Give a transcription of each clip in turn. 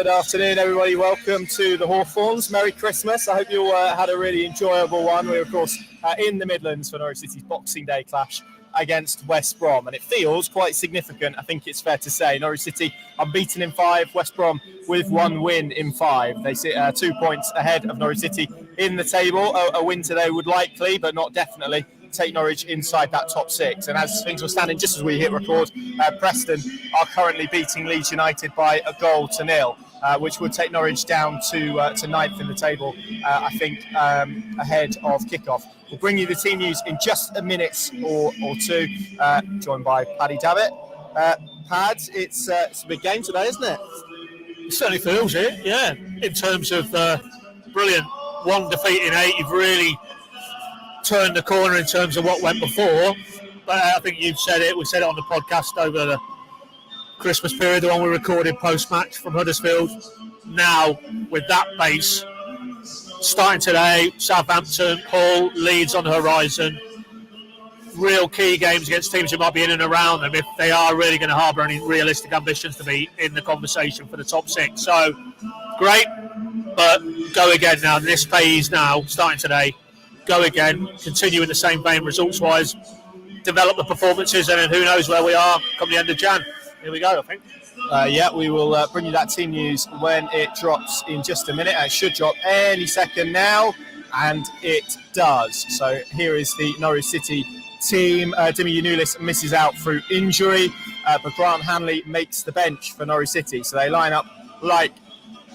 afternoon, everybody. Welcome to the Hawthorns. Merry Christmas. I hope you all had a really enjoyable one. We're, of course, in the Midlands for Norwich City's Boxing Day clash against West Brom, and it feels quite significant, I think it's fair to say. Norwich City unbeaten in 5, West Brom with 1 win in 5. They sit 2 points ahead of Norwich City in the table. A win today would likely, but not definitely, take Norwich inside that top 6. And as things were standing just as we hit record, Preston are currently beating Leeds United by 1-0, which would take Norwich down to 9th in the table, I think, ahead of kickoff. We'll bring you the team news in just a minute or two, joined by Paddy Davitt. Pads, it's a big game today, isn't it? It certainly feels it, yeah. In terms of brilliant 1 defeat in 8, you've really turned the corner in terms of what went before. But I think you've said it, we said it on the podcast over the Christmas period, the one we recorded post-match from Huddersfield. Now, with that base, starting today, Southampton, Hull, Leeds on the horizon. Real key games against teams who might be in and around them if they are really going to harbour any realistic ambitions to be in the conversation for the top 6. So, great, but go again now. This phase now, starting today, go again, continue in the same vein results-wise, develop the performances, and then who knows where we are come the end of Jan. Here we go, I think. We will bring you that team news when it drops in just a minute. It should drop any second now, and it does. So here is the Norwich City team. Dimi Yanulis misses out through injury, but Grant Hanley makes the bench for Norwich City. So they line up like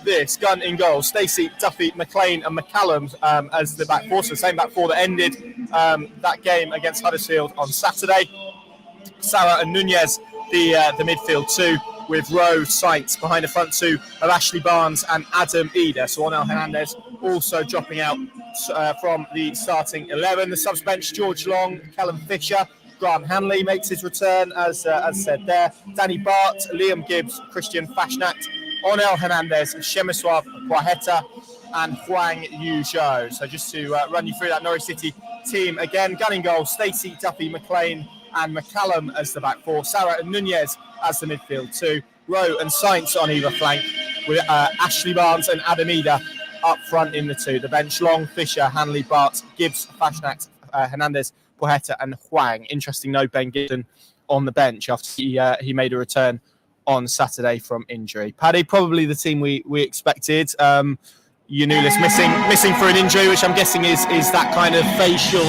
this. Gunn in goal, Stacey, Duffy, McLean and McCallum as the back four. So the same back four that ended that game against Huddersfield on Saturday. Sarah and Nunez, the midfield two, with Rowe, Sainz behind the front two of Ashley Barnes and Adam Eder. So Onel Hernandez also dropping out from the starting 11. The subs bench, George Long, Callum Fisher, Grant Hanley makes his return, as said there. Danny Bart, Liam Gibbs, Christian Fashnacht, Onel Hernandez, Shemiswav Quaheta and Huang Yuzhou. So just to run you through that Norwich City team again. Gunning goal, Stacey, Duffy, McLean and McCallum as the back four. Sarah and Nunez as the midfield two. Rowe and Sainz on either flank, with Ashley Barnes and Adam Eder up front in the two. The bench, Long, Fisher, Hanley, Bart, Gibbs, Fashnacht, Hernandez, Quaheta and Huang. Interesting note, Ben Gibson on the bench after he made a return on Saturday from injury. Paddy, probably the team we expected. Yanulis missing for an injury, which I'm guessing is that kind of facial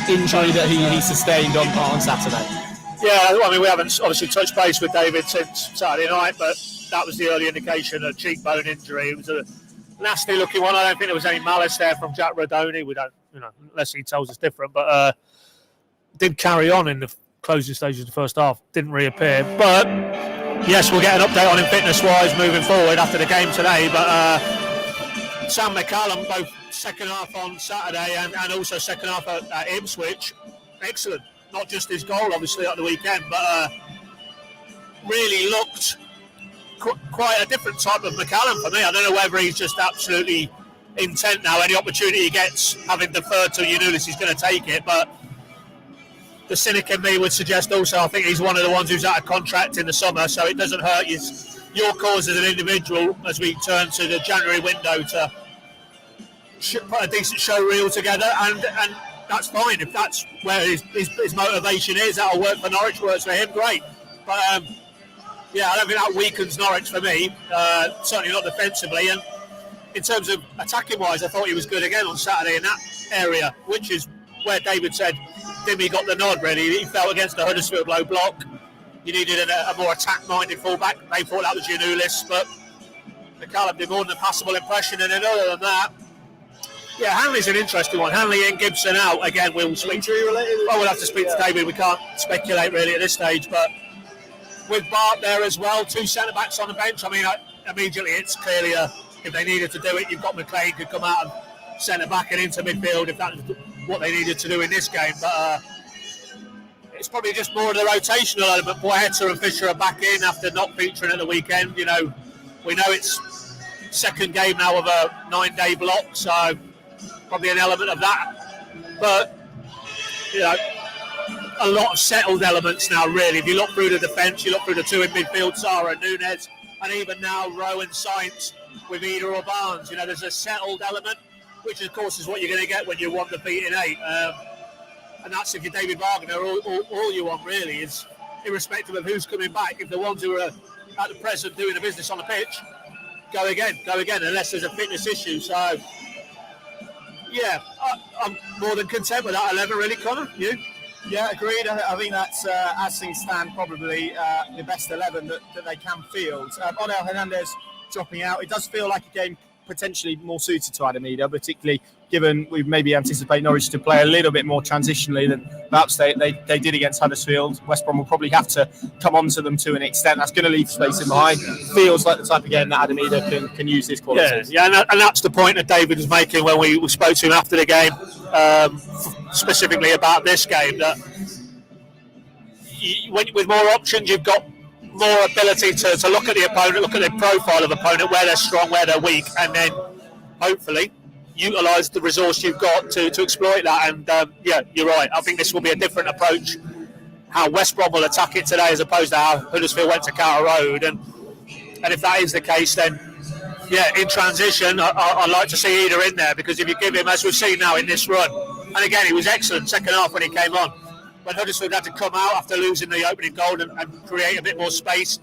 injury that he sustained on Saturday. Yeah, I mean, we haven't obviously touched base with David since Saturday night, but that was the early indication of cheekbone injury. It was a nasty looking one. I don't think there was any malice there from Jack Rodoni. We don't, unless he tells us different, but did carry on in the closing stages of the first half. Didn't reappear, but yes, we'll get an update on him fitness-wise moving forward after the game today. But Sam McCallum, both second half on Saturday and also second half at Ipswich, excellent. Not just his goal, obviously, at the weekend, but really looked quite a different type of McCallum for me. I don't know whether he's just absolutely intent now. Any opportunity he gets, having deferred to Yanulis, he's going to take it. But the cynic in me would suggest also, I think he's one of the ones who's out of contract in the summer, so it doesn't hurt your cause as an individual as we turn to the January window to put a decent show reel together, and that's fine. If that's where his motivation is, that'll work for Norwich, works for him, great. But I don't think that weakens Norwich for me, certainly not defensively. And in terms of attacking wise, I thought he was good again on Saturday in that area, which is where David said Dimi got the nod really. He felt against the Huddersfield low block. You needed a more attack-minded fullback. They thought that was Yanulis, but McCallum did more than a passable impression. And then other than that, Hanley's an interesting one. Hanley and Gibson out again. We'll speak. Injury related? Well, we'll have to speak to David. We can't speculate really at this stage. But with Bart there as well, 2 centre backs on the bench. I mean, immediately it's clearly if they needed to do it, you've got McLean could come out and centre back and into midfield if that's what they needed to do in this game. But it's probably just more of the rotational element. Quaheta and Fisher are back in after not featuring at the weekend. We know it's second game now of a 9-day block, so probably an element of that. But a lot of settled elements now, really. If you look through the defence, you look through the two in midfield, Sarah and Nunez, and even now Rowan Sainz with Eder or Barnes. You know, there's a settled element, which of course is what you're going to get when you want the beat in 8. And that's if you're David Wagner, all you want really is, irrespective of who's coming back, if the ones who are at the present doing the business on the pitch, go again, unless there's a fitness issue. So, yeah, I'm more than content with that 11, really, Connor. You? Yeah, agreed. I think that's, as things stand, probably the best 11 that they can field. Onel Hernandez dropping out. It does feel like a game potentially more suited to Adam Eder, particularly given we maybe anticipate Norwich to play a little bit more transitionally than perhaps they did against Huddersfield. West Brom will probably have to come on to them to an extent. That's going to leave space in behind. Feels like the type of game that Adam Eder can use his qualities. Yeah, and that's the point that David was making when we spoke to him after the game, specifically about this game, that with more options, you've got more ability to look at the opponent, look at the profile of the opponent, where they're strong, where they're weak, and then hopefully utilise the resource you've got to exploit that. And yeah, you're right. I think this will be a different approach, how West Brom will attack it today as opposed to how Huddersfield went to Carrow Road. And if that is the case, then yeah, in transition, I'd like to see Eder in there, because if you give him, as we've seen now in this run, and again, he was excellent second half when he came on. When Huddersfield had to come out after losing the opening goal and create a bit more space,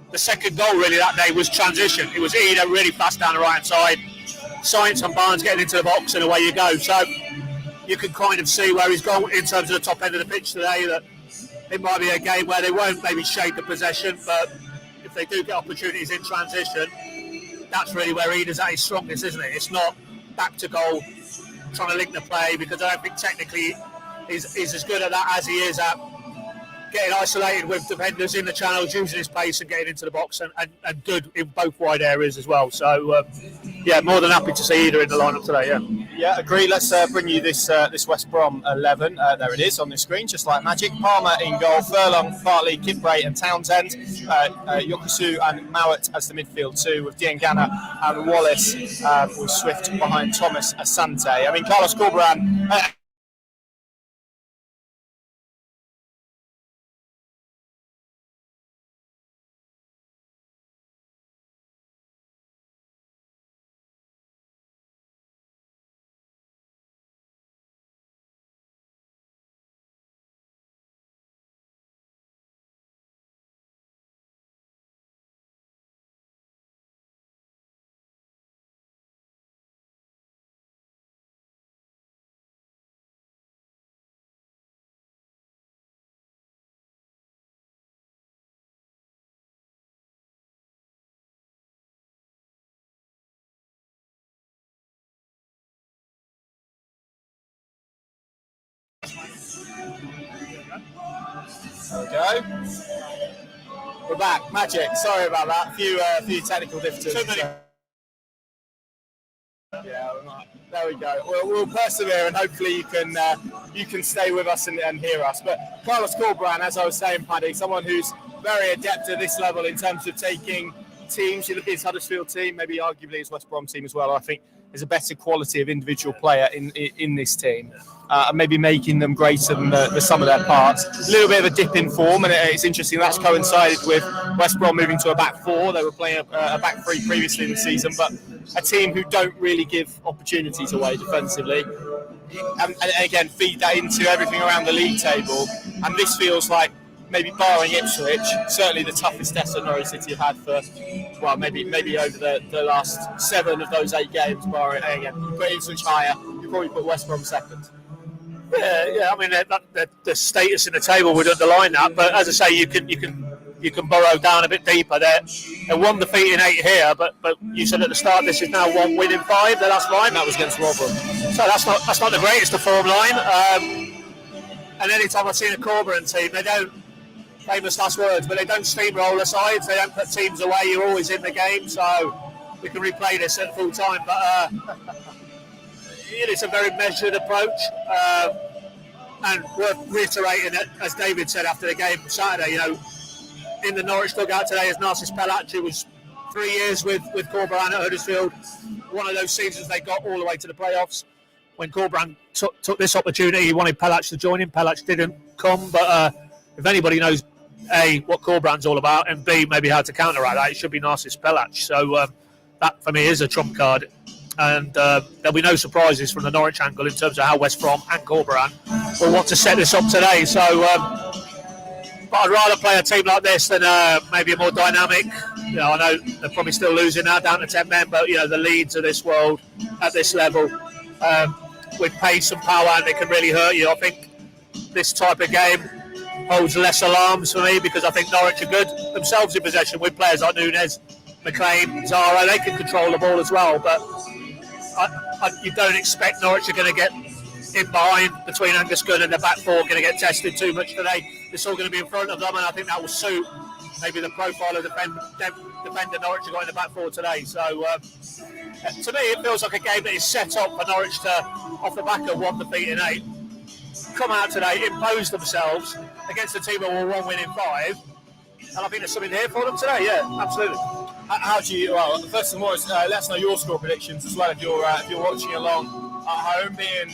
the second goal really that day was transition. It was Eder really fast down the right hand side, Sainz and Barnes getting into the box, and away you go. So you can kind of see where he's gone in terms of the top end of the pitch today, that it might be a game where they won't maybe shade the possession, but if they do get opportunities in transition, that's really where Eder's at his strongest, isn't it? It's not back to goal, trying to link the play, because I don't think technically he's as good at that as he is at getting isolated with defenders in the channels, using his pace and getting into the box, and good in both wide areas as well. So, yeah, more than happy to see Eder in the lineup today, yeah. Yeah, agree. Let's bring you this West Brom 11. There it is on the screen, just like magic. Palmer in goal, Furlong, Bartley, Kidbray and Townsend. Yokusu and Mowat as the midfield two, with Diangana and Wallace with Swift behind Thomas Asante. I mean, Carlos Corberan... There we go. We're back. Magic. Sorry about that. A few technical difficulties. Yeah, there we go. We'll persevere, and hopefully you can stay with us and hear us. But Carlos Corberan, as I was saying, Paddy, someone who's very adept at this level in terms of taking teams. You look at his Huddersfield team, maybe arguably his West Brom team as well. I think there's a better quality of individual player in this team, and maybe making them greater than the sum of their parts. A little bit of a dip in form, and it's interesting that's coincided with West Brom moving to a back four. They were playing a back three previously in the season, but a team who don't really give opportunities away defensively, and again feed that into everything around the league table. And this feels like, maybe barring Ipswich, certainly the toughest test that Norwich City have had for, well, maybe over the last 7 of those 8 games. Barring, again, you put Ipswich higher, you probably put West Brom second. Yeah. I mean, the status in the table would underline that. But as I say, you can burrow down a bit deeper. They're 1 defeat in 8 here, but you said at the start this is now 1 win in 5. The last line that was against Rotherham. So that's not the greatest of form line. And any time I've seen a Corberan team, they don't. Famous last words, but they don't steamroll the sides. They don't put teams away. You're always in the game, so we can replay this at full time. But it's a very measured approach, and worth reiterating that, as David said after the game Saturday. In the Norwich dugout today, as Narcis Pelac, who was 3 years with Corberan at Huddersfield. One of those seasons they got all the way to the playoffs. When Corberan took this opportunity, he wanted Pelac to join him. Pelac didn't come, but if anybody knows A, what Corbrand's all about, and B, maybe how to counteract that. It should be Narcis Pelac. So that for me is a trump card. And there'll be no surprises from the Norwich angle in terms of how West Brom and Corbrand will want to set this up today. So, but I'd rather play a team like this than maybe a more dynamic. You know, I know they're probably still losing now down to 10 men, but you know the Leeds of this world at this level with pace and power, and it can really hurt you. I think this type of game holds less alarms for me because I think Norwich are good themselves in possession with players like Nunes, McLean, Zara. They can control the ball as well, but you don't expect Norwich are going to get in behind between Angus Gunn and the back four, going to get tested too much today. It's all going to be in front of them, and I think that will suit maybe the profile of the defender Norwich have got in the back four today. So to me, it feels like a game that is set up for Norwich to, off the back of 1 defeat in 8, come out today, impose themselves against a team that will one win in 5. And I think there's something here for them today. Yeah, absolutely. How do you? Well, first and foremost, let us know your score predictions as well if you're watching along at home, being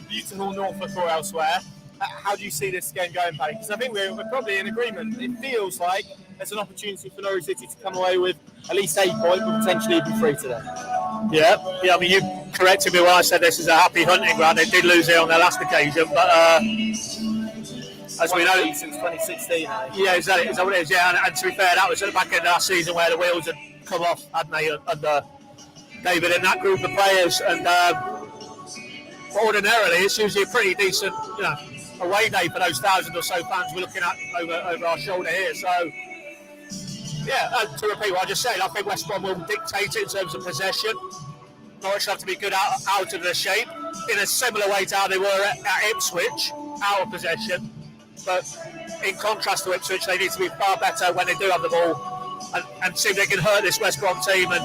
beautiful Norfolk or elsewhere. How do you see this game going, Paddy? Because I think we're probably in agreement. It feels like there's an opportunity for Norwich City to come away with at least 8 points, but potentially even 3 today. Yeah. I mean, you corrected me when I said this is a happy hunting ground. They did lose here on their last occasion, but as we know, since 2016. Yeah, is that what it is? Yeah, and to be fair, that was at the back end of last season where the wheels had come off, hadn't they, under David and that group of players. And ordinarily, it's usually a pretty decent, away day for those 1,000 or so fans we're looking at over our shoulder here. So, yeah, to repeat what I just said, I think West Brom will dictate it in terms of possession. Norwich have to be good out of the shape in a similar way to how they were at Ipswich, out of possession. But in contrast to Ipswich, they need to be far better when they do have the ball and see if they can hurt this West Brom team. And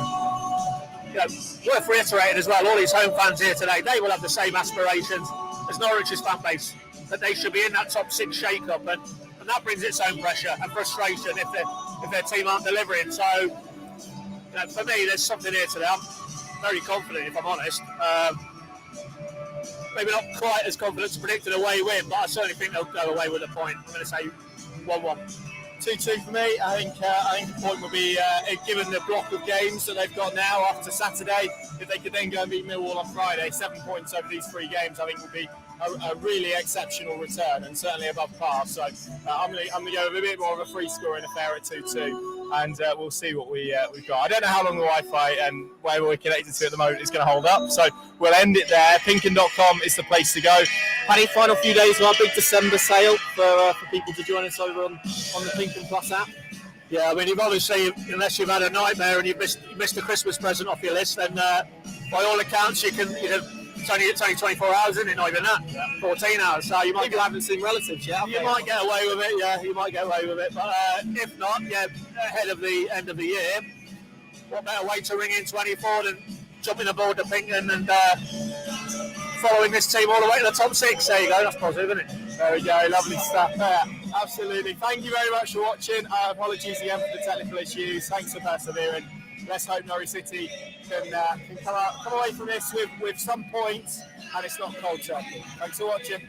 worth reiterating as well, all these home fans here today, they will have the same aspirations as Norwich's fan base, that they should be in that top 6 shake-up, and that brings its own pressure and frustration if their team aren't delivering. So, for me, there's something here today. I'm very confident, if I'm honest. Maybe not quite as confident to predict an away win, but I certainly think they'll go away with a point. I'm going to say 1-1. 2-2 for me. I think the point will be, given the block of games that they've got now after Saturday, if they could then go and beat Millwall on Friday, 7 points over these 3 games, I think will be a really exceptional return and certainly above par. So I'm going to go with a bit more of a free scoring affair at 2-2, and we'll see what we've got. I don't know how long the Wi-Fi and where we're connected to at the moment is going to hold up, so we'll end it there. Pinkin.com is the place to go. Paddy, final few days of our big December sale for people to join us over on the Pinkin Plus app. Yeah, I mean, you've obviously, unless you've had a nightmare and you've missed a Christmas present off your list, then by all accounts, it's only 24 hours, isn't it? Not even that. Yeah. 14 hours. So you might haven't seen relatives yet. You might get away with it. Yeah, you might get away with it. But if not, ahead of the end of the year, what better way to ring in 24 than jumping aboard the Pinkin and following this team all the way to the top 6? There you go. That's positive, isn't it? There we go. Lovely stuff there. Absolutely. Thank you very much for watching. Apologies again for the technical issues. Thanks for persevering. Let's hope Norwich City can come away from this with some points, and it's not cold turkey. Thanks for watching.